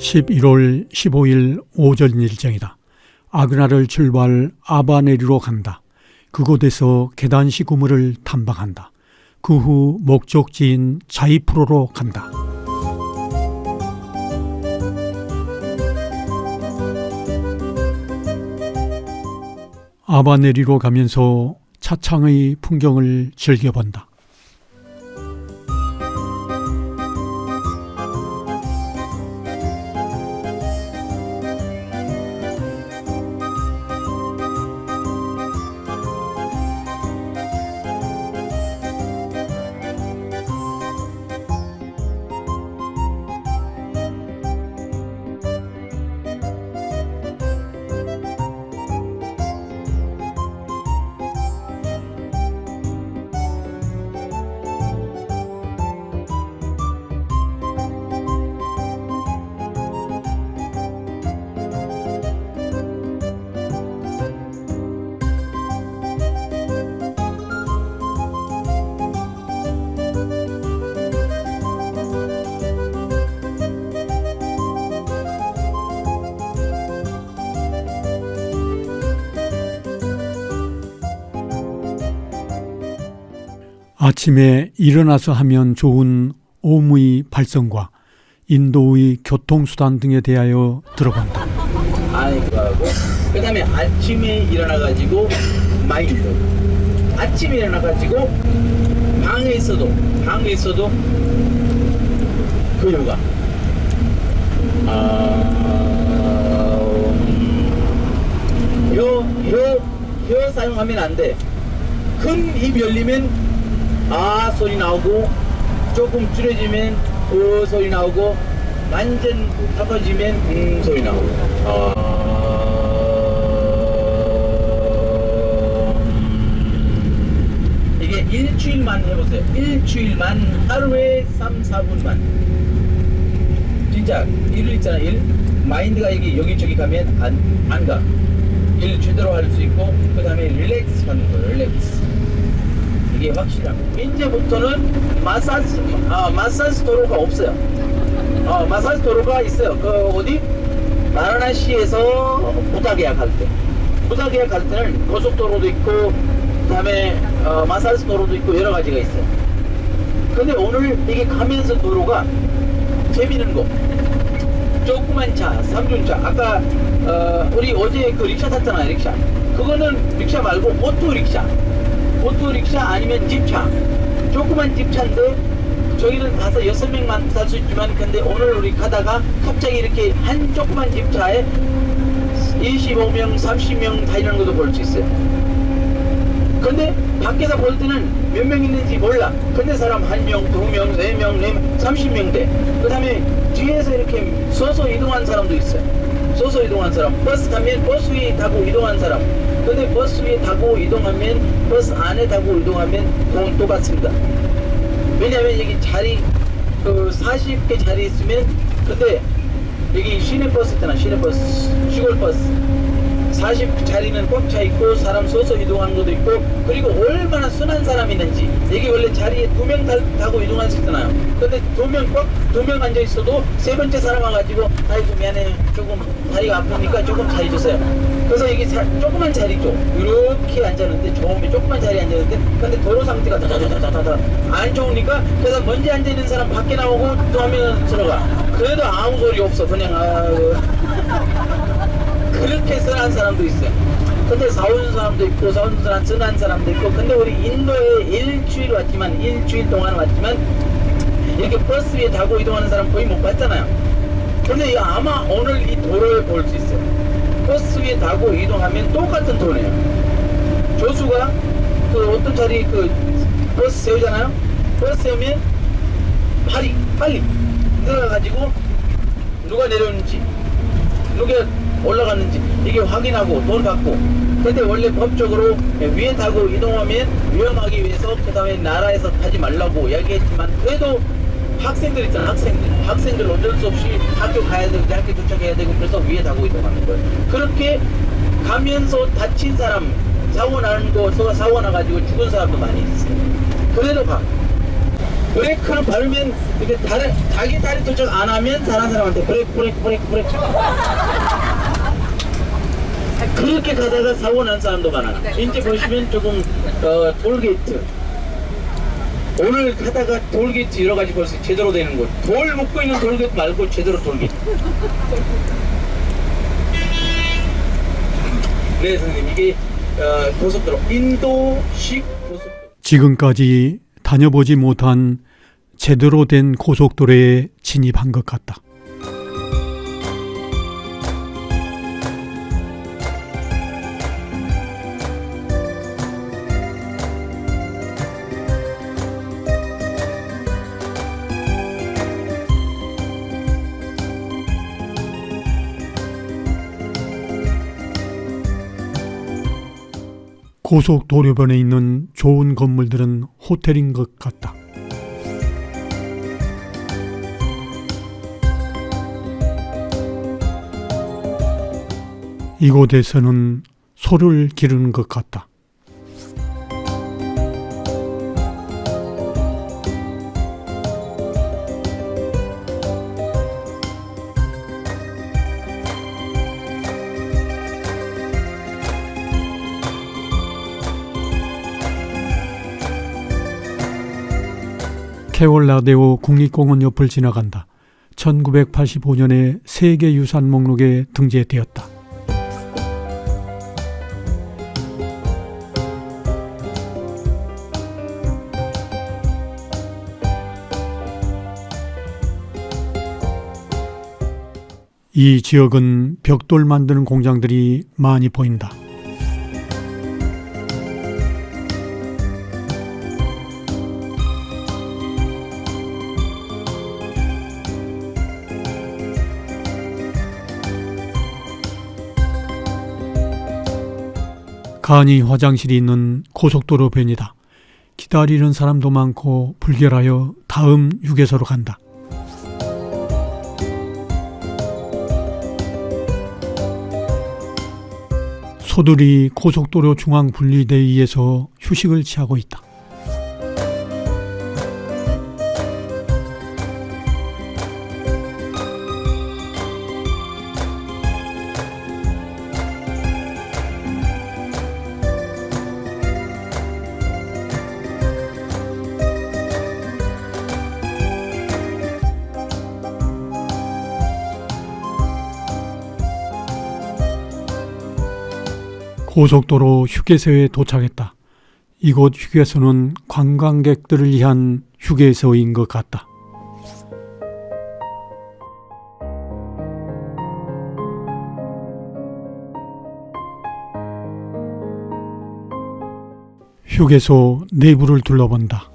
11월 15일 오전 일정이다. 아그나를 출발 아바네리로 간다. 그곳에서 계단식 우물을 탐방한다. 그 후 목적지인 자이프로로 간다. 아바네리로 가면서 차창의 풍경을 즐겨본다. 아침에 일어나서 하면 좋은 오무의 발성과 인도의 교통수단 등에 대하여 들어본다. 그거하고 그 다음에 아침에 일어나가지고 마인드, 아침에 일어나가지고 방에 있어도 그 요가 혀 사용하면 안 돼. 큰 입 열리면 소리 나오고, 조금 줄여지면 소리 나오고, 완전 닫아지면 소리 나오고. 이게 일주일만 해보세요. 일주일만, 하루에 3, 4분만. 진짜 일 있잖아. 일 마인드가 이게 여기저기 가면 안 가. 일 제대로 할 수 있고, 그 다음에 릴렉스 하는 거예요. 릴렉스. 이게 확실합니다. 이제부터는 마사지 도로가 없어요. 마사지 도로가 있어요. 그 어디? 마라나시에서 부다게야 갈 때는 고속도로도 있고, 그 다음에 마사지 도로도 있고 여러 가지가 있어요. 근데 오늘 이게 가면서 도로가 재미있는 거. 조그만 차, 3륜차. 아까 우리 어제 그 릭샤 탔잖아요. 릭샤. 그거는 릭샤 말고 오토릭샤 아니면 집차. 조그만 집차인데 저기는 가서 6명만 탈 수 있지만, 근데 오늘 우리 가다가 갑자기 이렇게 한 조그만 집차에 25명, 30명 다니는 것도 볼 수 있어요. 근데 밖에서 볼 때는 몇 명 있는지 몰라. 근데 사람 1명, 2명, 4명, 30명 돼. 그 다음에 뒤에서 이렇게 서서 이동한 사람도 있어요. 서서 이동한 사람. 버스 타면 버스 위에 타고 이동한 사람. 근데 버스 위에 타고 이동하면, 버스 안에 타고 이동하면 돈 똑같습니다. 왜냐면 여기 자리 40개 자리 있으면, 근데 여기 시내버스 있잖아. 시내버스, 시골버스 40자리는 꽉 차 있고, 사람 서서 이동하는 것도 있고, 그리고 얼마나 순한 사람이 있는지. 여기 원래 자리에 2명 타고 이동할 수 있잖아요. 근데 2명 앉아 있어도 세 번째 사람 와가지고, 아이고 미안해, 조금 다리가 아프니까 조금 자리 주세요. 그래서 여기 조그만 자리죠. 이렇게 앉았는데, 처음에 조그만 자리에 앉았는데, 근데 도로 상태가 다다다다다다 안 좋으니까, 그래서 먼저 앉아 있는 사람 밖에 나오고 또 하면 들어가. 그래도 아무 소리 없어. 그냥 그렇게 순한 사람도 있어요. 근데 사온 사람도 있고, 순한 사람도 있고. 근데 우리 인도에 일주일 동안 왔지만 이렇게 버스 위에 타고 이동하는 사람 거의 못 봤잖아요. 근데 아마 오늘 이 도로에 볼 수 있어요. 버스 위에 타고 이동하면 똑같은 도로예요. 조수가 그 어떤 자리 버스 세우잖아요. 버스 세우면 빨리 들어가가지고 누가 내려오는지, 누가 올라갔는지 이게 확인하고 돈 받고. 근데 원래 법적으로 위에 타고 이동하면 위험하기 위해서 그 다음에 나라에서 타지 말라고 이야기했지만, 그래도 학생들 있잖아. 학생들 어쩔 수 없이 학교 가야 되고 학교 도착해야 되고, 그래서 위에 타고 이동하는 거예요. 그렇게 가면서 다친 사람, 사고 나가지고 죽은 사람도 많이 있어요. 그래도 가. 브레이크를 밟으면 이렇게 자기 다리 도착 안 하면 다른 사람한테 브레이크 그렇게 가다가 사고 난 사람도 많아요. 이제 보시면 조금 돌게이트 오늘 가다가 돌게이트 여러 가지 벌써 제대로 되는 곳 돌 묶고 있는 돌게이트 말고 제대로 돌게이트. 네 선생님 이게 고속도로 인도식 고속도로 지금까지 다녀보지 못한 제대로 된 고속도로에 진입한 것 같다. 고속도로변에 있는 좋은 건물들은 호텔인 것 같다. 이곳에서는 소를 기르는 것 같다. 케올라데오 국립공원 옆을 지나간다. 1985년에 세계유산 목록에 등재되었다. 이 지역은 벽돌 만드는 공장들이 많이 보인다. 간이 화장실이 있는 고속도로 변이다. 기다리는 사람도 많고 불결하여 다음 휴게소로 간다. 소들이 고속도로 중앙 분리대의에서 휴식을 취하고 있다. 고속도로 휴게소에 도착했다. 이곳 휴게소는 관광객들을 위한 휴게소인 것 같다. 휴게소 내부를 둘러본다.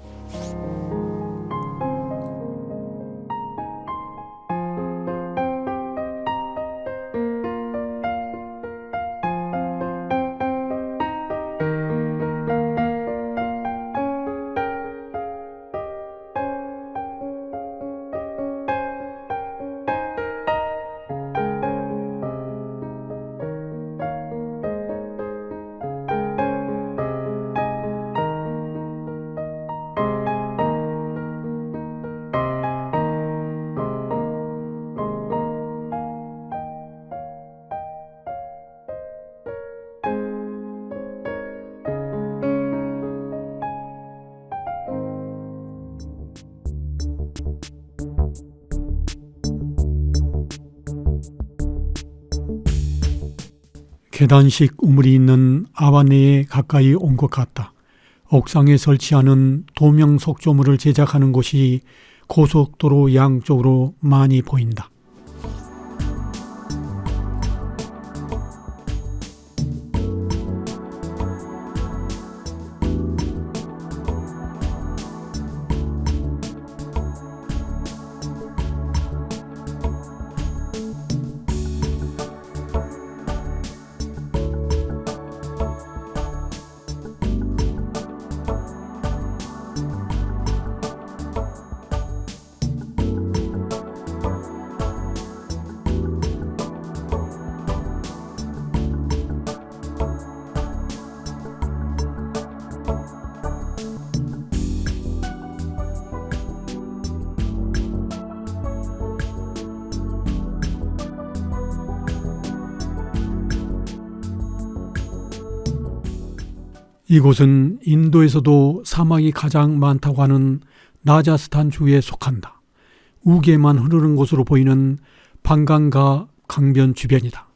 계단식 우물이 있는 아와네에 가까이 온 것 같다. 옥상에 설치하는 도명 석조물을 제작하는 곳이 고속도로 양쪽으로 많이 보인다. 이곳은 인도에서도 사막이 가장 많다고 하는 라자스탄 주에 속한다. 우계만 흐르는 곳으로 보이는 방강가 강변 주변이다.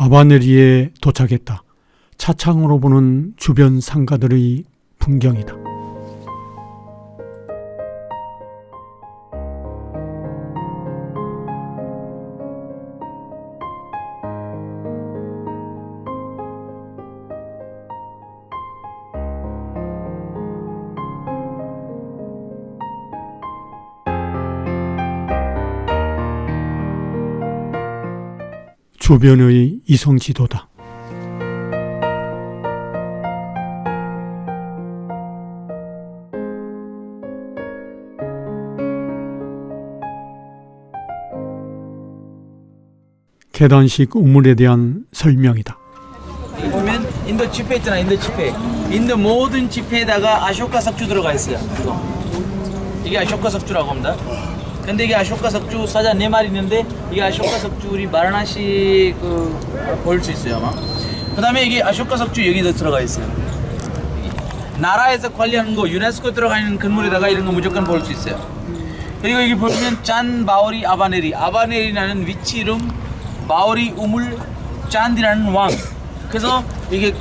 아바네리에 도착했다. 차창으로 보는 주변 상가들의 풍경이다. 주변의 이성지도다. 계단식 우물에 대한 설명이다. 여기 보면 인도 지폐 있잖아. 인도 지폐. 인도 모든 지폐에다가 아쇼카 석주 들어가 있어요. 이게 아쇼카 석주라고 합니다. 근데 이게 아쇼카 석주 사자 4마리 있는데 이게 아쇼카 석주 우리 바라나시 볼 수 있어요 아마. 그 다음에 이게 아쇼카 석주 여기도 들어가 있어요. 나라에서 관리하는 거 유네스코 들어가 있는 건물에다가 이런 거 무조건 볼 수 있어요. 그리고 여기 보시면 짠 바오리 아바네리. 아바네리라는 위치 이름, 바오리 우물, 짠디라는 왕. 그래서 이게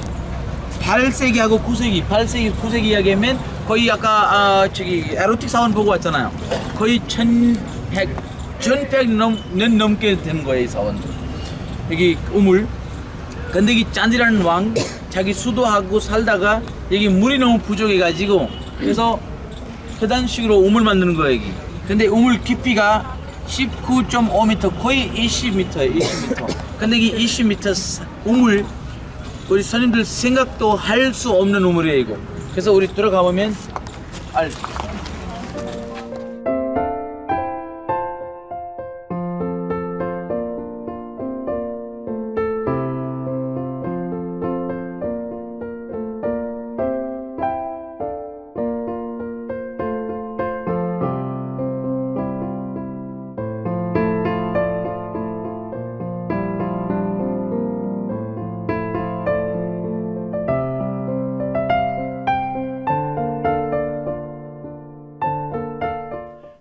8세기하고 9세기, 8세기, 9세기 이야기하면 거의 아까 에로틱 사원 보고 왔잖아요. 거의 1100년 넘게 된 거예요, 이 사원. 여기 우물. 근데 이 짠디라는 왕 자기 수도하고 살다가 여기 물이 너무 부족해가지고 그래서 계단식으로 우물 만드는 거예요, 여기. 근데 우물 깊이가 19.5m, 거의 20m예요, 20m. 근데 이 20m 우물 우리 선생님들 생각도 할 수 없는 우물이에요, 이거. 그래서 우리 들어가 보면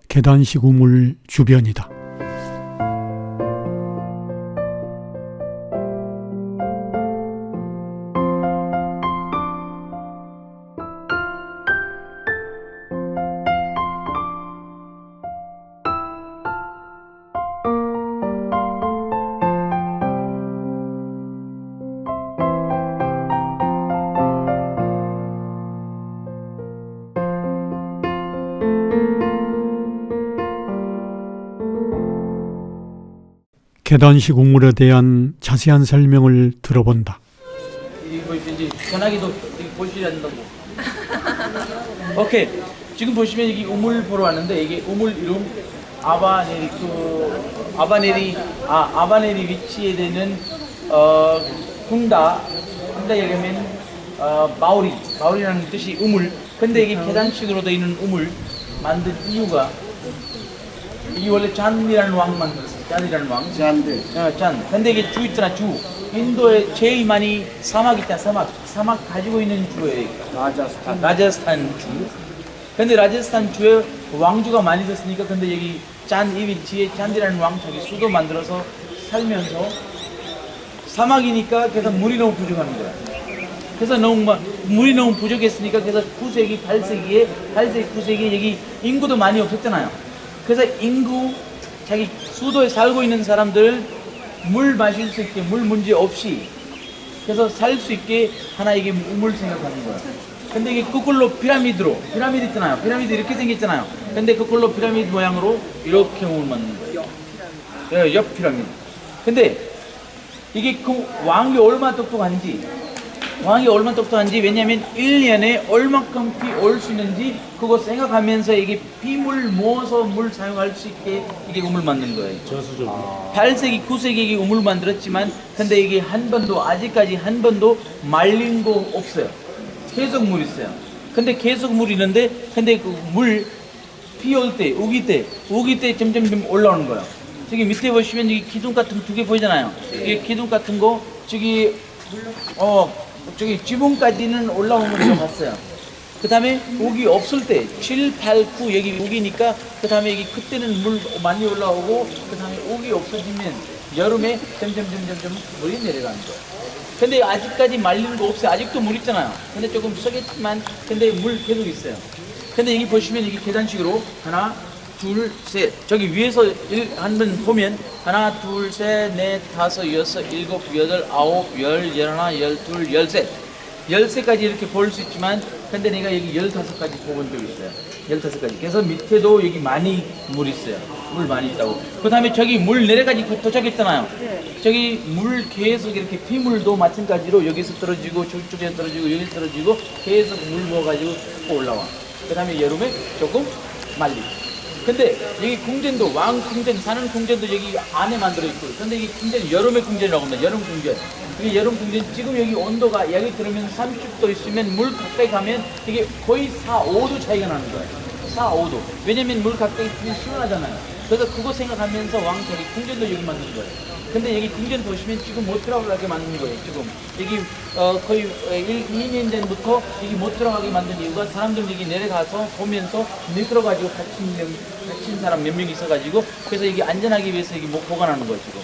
계단식 우물 주변이다. 계단식 우물에 대한 자세한 설명을 들어본다. 이거 이제 전화기도 보시려 한다고. 오케이. 지금 보시면 여기 우물 보러 왔는데 이게 우물 이름 아바네리 위치에 되는 군다 얘기하면 바오리라는 뜻이 우물. 근데 이게 계단식으로 되어 있는 우물 만든 이유가 이게 원래 잔이라는 왕 만들었어요. 짠이라는 왕. 짠. 근데 이게 주 있잖아, 주. 인도에 제일 많이 사막 있잖아, 사막 가지고 있는 주예요. 라자스탄 주. 근데 라자스탄 주에 왕주가 많이 됐으니까 근데 여기 짠 이 위치에 짠이라는 왕 자기 수도 만들어서 살면서 사막이니까 그래서 물이 너무 부족한 거야. 그래서 물이 너무 부족했으니까 그래서 9세기, 8세기, 9세기에 여기 인구도 많이 없었잖아요. 그래서 자기 수도에 살고 있는 사람들 물 마실 수 있게 물 문제 없이 그래서 살 수 있게 하나 이게 우물 생각하는 거야. 근데 이게 거꾸로 피라미드 있잖아요. 피라미드 이렇게 생겼잖아요. 근데 거꾸로 피라미드 모양으로 이렇게 우물 만든 거예요. 예, 옆 피라미드. 근데 이게 그 왕이 얼마나 똑똑한지 왜냐면 1년에 얼만큼 비 올 수 있는지 그거 생각하면서 이게 비물 모아서 물 사용할 수 있게 이게 우물 만든 거예요. 저수조. 8세기, 9세기 이게 우물 만들었지만 근데 이게 아직까지 한 번도 말린 거 없어요. 계속 물 있어요. 근데 계속 물 있는데 근데 그 물 비 올 때, 우기 때 점점 올라오는 거예요. 저기 밑에 보시면 여기 기둥 같은 거 2개 보이잖아요. 이게 기둥 같은 거 저기 지붕까지는 올라오는 거 봤어요. 그 다음에 우기 없을 때 7, 8, 9 여기 우기니까 그 다음에 여기 그때는 물 많이 올라오고 그 다음에 우기 없어지면 여름에 점점 물이 내려가는 거예요. 근데 아직까지 말리는 거 없어요. 아직도 물 있잖아요. 근데 조금 썩겠지만 근데 물 계속 있어요. 근데 여기 보시면 이게 계단식으로 하나, 둘, 셋. 저기 위에서 한번 보면 하나, 둘, 셋, 넷, 다섯, 여섯, 일곱, 여덟, 아홉, 열, 열하나, 열둘, 열셋. 13까지 이렇게 볼 수 있지만 근데 내가 여기 15까지 뽑은 적이 있어요. 15까지. 그래서 밑에도 여기 많이 물 있어요. 물 많이 있다고. 그 다음에 저기 물 내려까지 도착했잖아요. 저기 물 계속 이렇게 피물도 마찬가지로 여기서 떨어지고 저쪽에 떨어지고 여기서 떨어지고 계속 물 모아가지고 올라와. 그 다음에 여름에 조금 말리고. 근데 여기 궁전도 왕 궁전 사는 궁전도 여기 안에 만들어 있고 근데 이게 궁전 여름의 궁전이라고 합니다. 여름 궁전. 이게 여름 궁전 지금 여기 온도가 여기 들으면 30도 있으면 물 가까이 가면 이게 거의 4, 5도 차이가 나는 거예요. 4, 5도. 왜냐면 물 가까이 있으면 시원하잖아요. 그래서 그거 생각하면서 왕 저기 궁전도 여기 만든 거예요. 근데 여기 궁전 보시면 지금 못 들어가게 만든 거예요. 지금 여기 거의 2년 전부터 여기 못 들어가게 만든 이유가 사람들 여기 내려가서 보면서 미끄러가지고 다친 사람 몇 명 있어가지고 그래서 여기 안전하기 위해서 여기 보관하는 거예요 지금.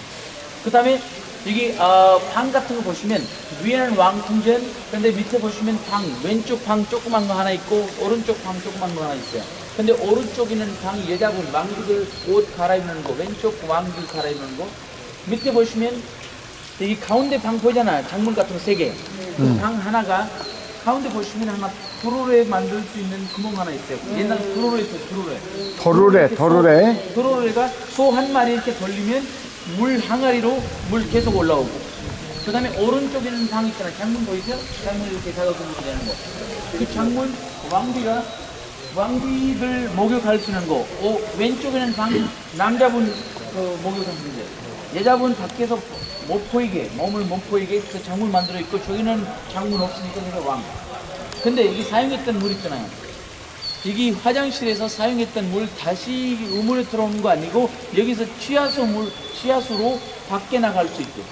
그 다음에 여기 방 같은 거 보시면 위에는 왕궁전 근데 밑에 보시면 방 왼쪽 방 조그만 거 하나 있고 오른쪽 방 조그만 거 하나 있어요. 근데 오른쪽에는 방 여자분 왕비들 옷 갈아입는 거 왼쪽 왕비 갈아입는 거 밑에 보시면 여기 가운데 방 보이잖아요. 장문 같은 거 3개. 그 방 하나가 가운데 보시면 하나 도로래 만들 수 있는 구멍 하나 있어요. 옛날에 도로래 있어요. 도로래가 소 한 마리 이렇게 돌리면 물 항아리로 물 계속 올라오고. 그 다음에 오른쪽에는 방 있잖아요. 장문 보이세요? 장문 이렇게 작업을 되는 거. 그 장문 왕비들 목욕할 수 있는 거. 왼쪽에는 방 남자분 목욕할 수 있는 거. 여자분 밖에서 못 보이게 몸을 못 보이게 그 장문 만들어 있고 저기는 장문 없으니까 그래서 왕. 근데 여기 사용했던 물 있잖아요. 여기 화장실에서 사용했던 물 다시 우물에 들어오는 거 아니고 여기서 취하수로 밖에 나갈 수 있고.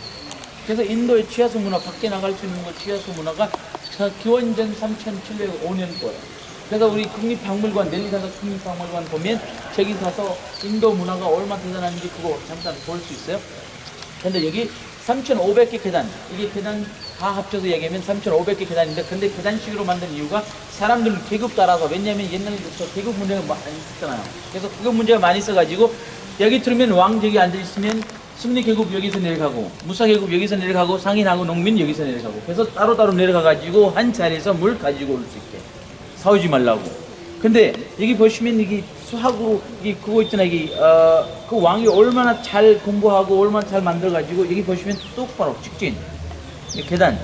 그래서 인도의 취하수 문화 밖에 나갈 수 있는 거 취하수 문화가 기원전 3705년 거예요. 그래서 우리 국립박물관 넬리 가서 국립박물관 보면 저기 가서 인도 문화가 얼마나 대단한지 그거 잠깐 볼 수 있어요. 근데 여기 3,500개 계단, 이게 계단 다 합쳐서 얘기하면 3,500개 계단인데 근데 계단식으로 만든 이유가 사람들은 계급 따라서 왜냐면 옛날부터 계급 문제가 많이 있었잖아요. 그래서 계급 문제가 많이 있어가지고 여기 들으면 왕 저기 앉아있으면 승리 계급 여기서 내려가고 무사 계급 여기서 내려가고 상인하고 농민 여기서 내려가고 그래서 따로따로 내려가가지고 한 자리에서 물 가지고 올 수 있게 싸우지 말라고. 근데 여기 보시면 여기 수학으로 이게 그거 있잖아요. 그 왕이 얼마나 잘 공부하고 얼마나 잘 만들어가지고 여기 보시면 똑바로 직진 계단.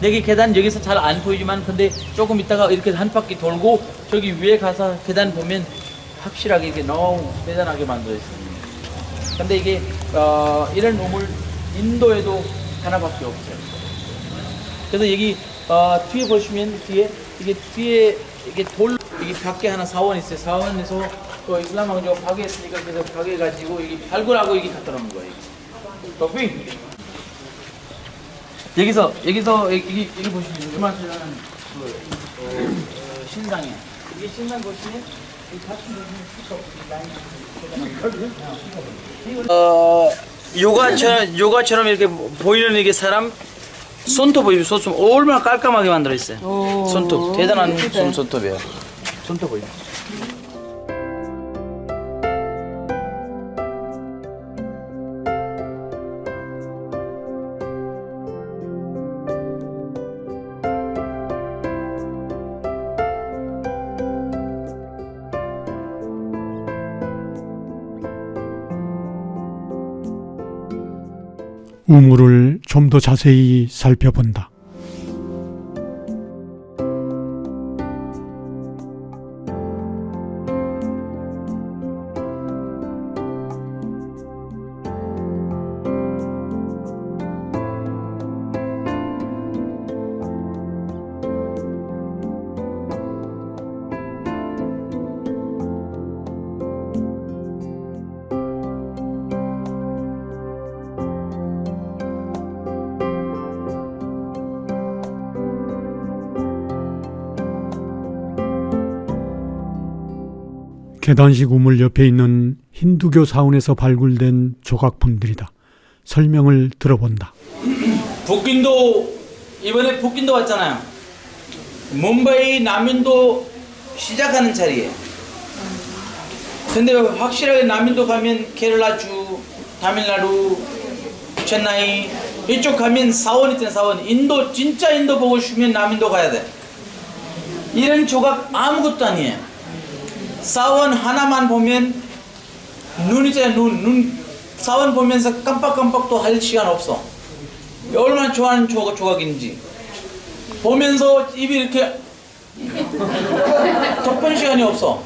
여기 계단 여기서 잘 안 보이지만 근데 조금 있다가 이렇게 한 바퀴 돌고 저기 위에 가서 계단 보면 확실하게 이게 너무 대단하게 만들어 있습니다. 근데 이게 이런 우물 인도에도 하나밖에 없어요. 그래서 여기 뒤에 보시면 뒤에 이게 여기 밖에 하나 사원 있어요. 사원에서 또 이슬람 왕조 파괴했으니까 그래서 파괴해가지고 여기 발굴하고 여기 갖다 놓은 거예요. 여기 여기서 여기 보시면 요만한 신당이에요. 이게 신당 보시면 요가처럼 이렇게 보이는 이게 사람 손톱 보이죠? 손톱 얼마나 깔끔하게 만들어 있어요. 손톱 대단한 손톱이에요. 손톱 보이죠? 우물을 좀 더 자세히 살펴본다. 계단식 우물 옆에 있는 힌두교 사원에서 발굴된 조각품들이다. 설명을 들어본다. 북인도 이번에 북인도 왔잖아요. 뭄바이 남인도 시작하는 자리에. 근데 확실하게 남인도 가면 케럴라주, 타밀나루, 체나이 이쪽 가면 사원 있잖아요. 사원. 인도 진짜 인도 보고 싶으면 남인도 가야 돼. 이런 조각 아무것도 아니에요. 사원 하나만 보면 눈 있잖아요. 눈 사원 보면서 깜빡깜빡도 할 시간 없어. 얼마나 좋아하는 조각인지 보면서 입이 이렇게 덮은 시간이 없어.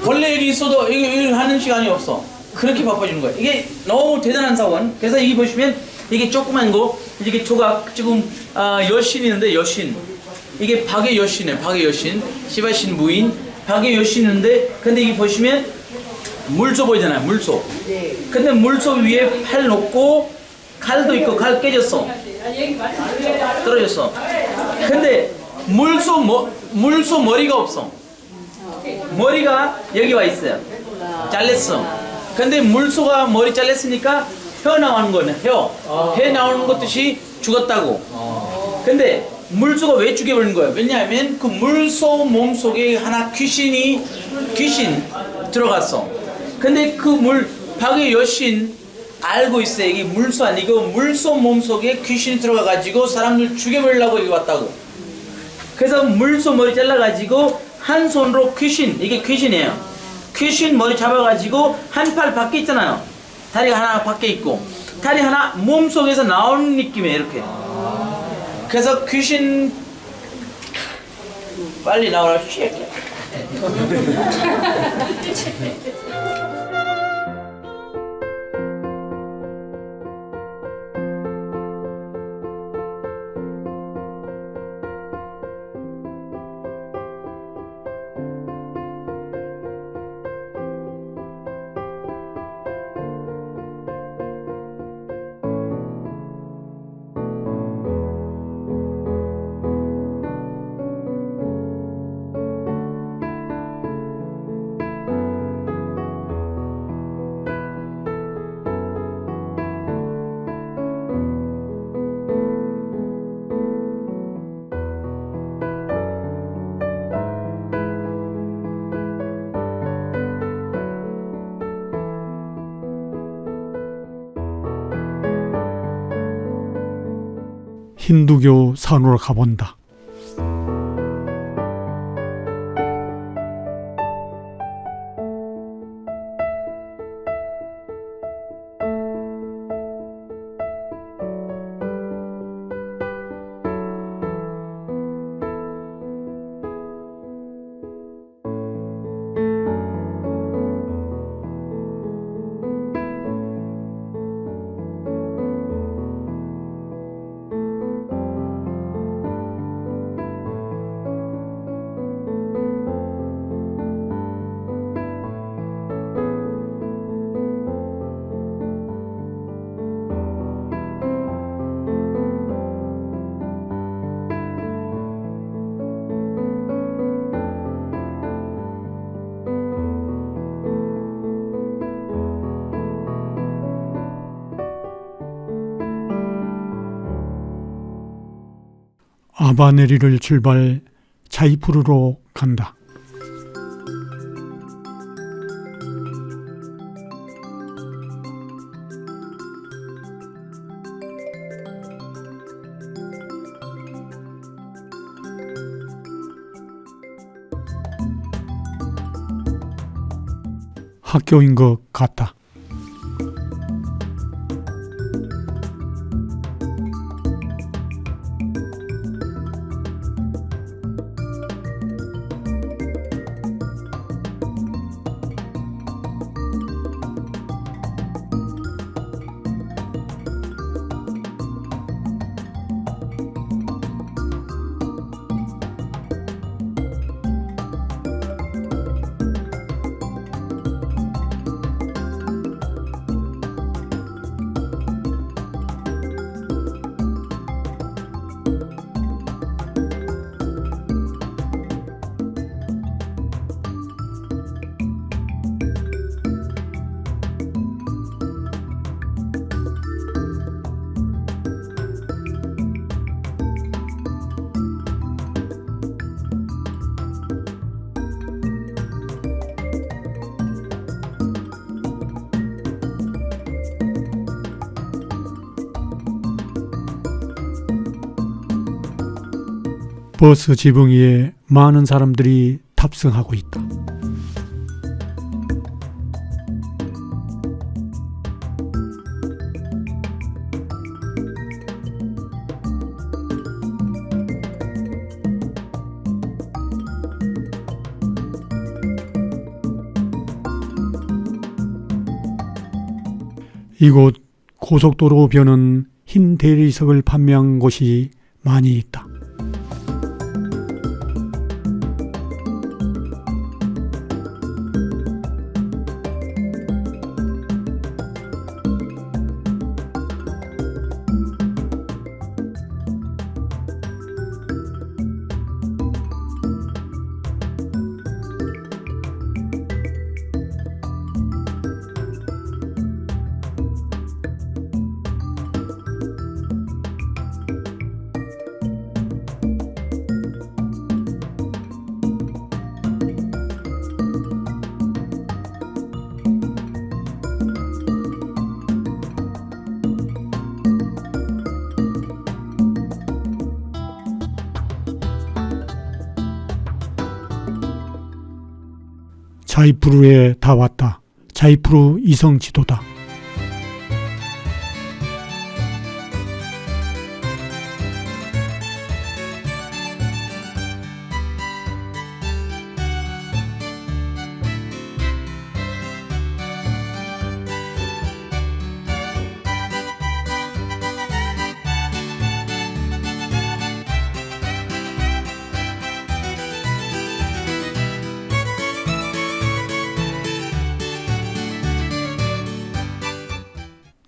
원래 여기 있어도 이거 하는 시간이 없어. 그렇게 바빠지는 거야. 이게 너무 대단한 사원. 그래서 여기 보시면 이게 조그만 거 이게 조각 지금 여신 있는데 여신 이게 박의 여신이에요. 박의 여신 시바신 부인 박의 여신인데 근데 이게 보시면 물소 보이잖아요. 물소. 근데 물소 위에 팔 놓고 칼도 있고 칼 깨졌어. 떨어졌어. 근데 물소 머리가 없어. 머리가 여기 와 있어요. 잘렸어. 근데 물소가 머리 잘렸으니까 혀 나오는 거네. 혀 나오는 것 뜻이 죽었다고. 근데 물소가 왜 죽여버린 거예요? 왜냐하면 그 물소 몸속에 하나 귀신 들어갔어. 근데 그 박의 여신 알고 있어요. 이게 물소 아니고 물소 몸속에 귀신이 들어가가지고 사람들 죽여버리려고 여기 왔다고. 그래서 물소 머리 잘라가지고 한 손으로 이게 귀신이에요. 귀신 머리 잡아가지고 한 팔 밖에 있잖아요. 다리가 하나 밖에 있고 다리 하나 몸속에서 나오는 느낌이에요. 이렇게. 그래서 귀신 빨리 나오라. 힌두교 산으로 가본다. 아바네리를 출발 자이푸르로 간다. 학교인 것 같다. 버스 지붕 위에 많은 사람들이 탑승하고 있다. 이곳 고속도로 변은 흰 대리석을 판매한 곳이 많이 있다. 자이프루에 다 왔다. 자이프루 이성 지도다.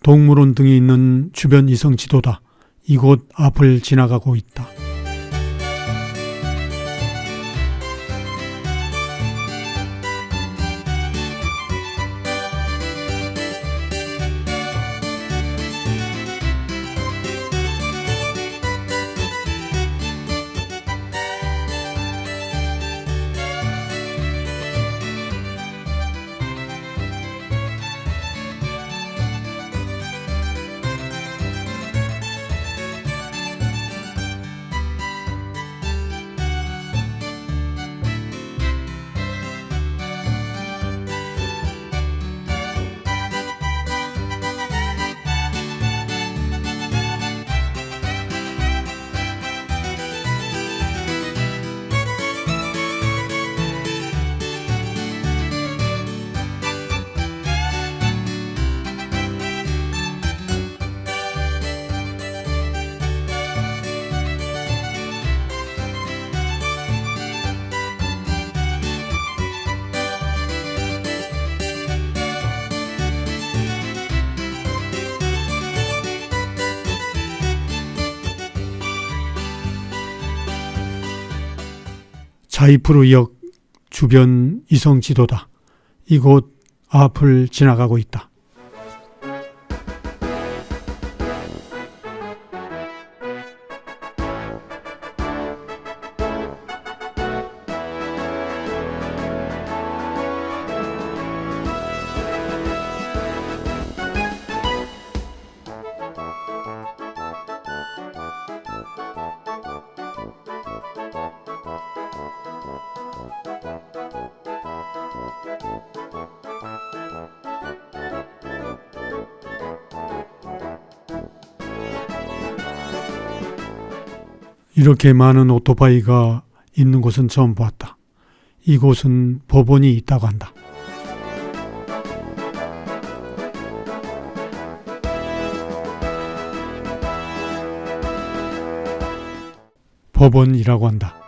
동물원 등이 있는 주변 이성 지도다. 이곳 앞을 지나가고 있다. 자이프루역 주변 이성 지도다. 이곳 앞을 지나가고 있다. 이렇게 많은 오토바이가 있는 곳은 처음 보았다. 이곳은 법원이 있다고 한다. 법원이라고 한다.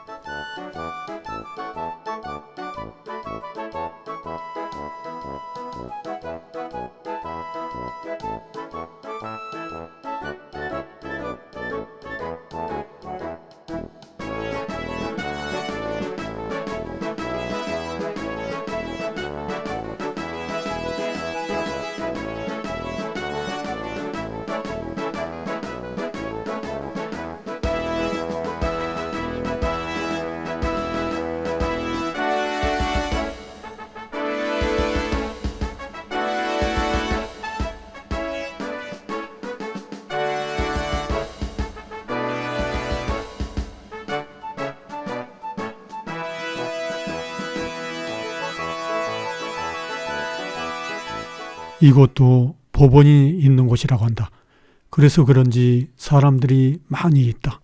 이곳도 법원이 있는 곳이라고 한다. 그래서 그런지 사람들이 많이 있다.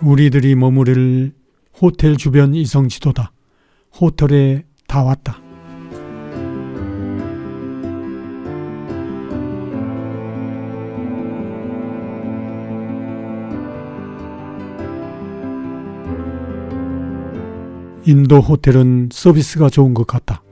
우리들이 머무를 호텔 주변 이성 지도다. 호텔에 다 왔다. 인도 호텔은 서비스가 좋은 것 같다.